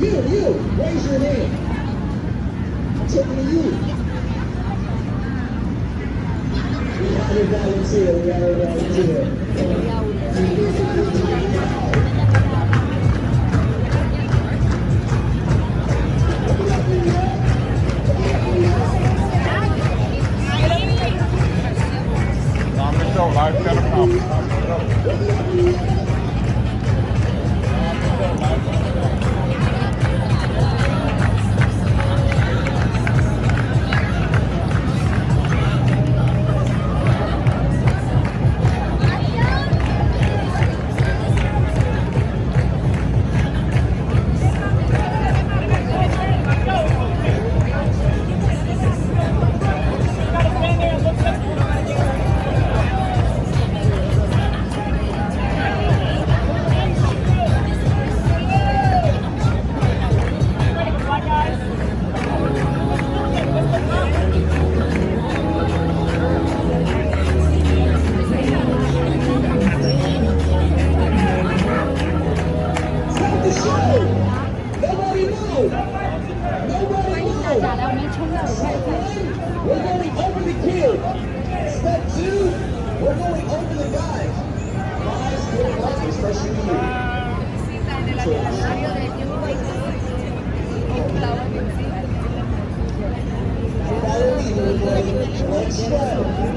You, raise your hand. I'm talking to you. We got a volunteer. Live telecom. We're going over the kids. Step 2, we're going over the guys. Guys, good luck, especially you. Let's go.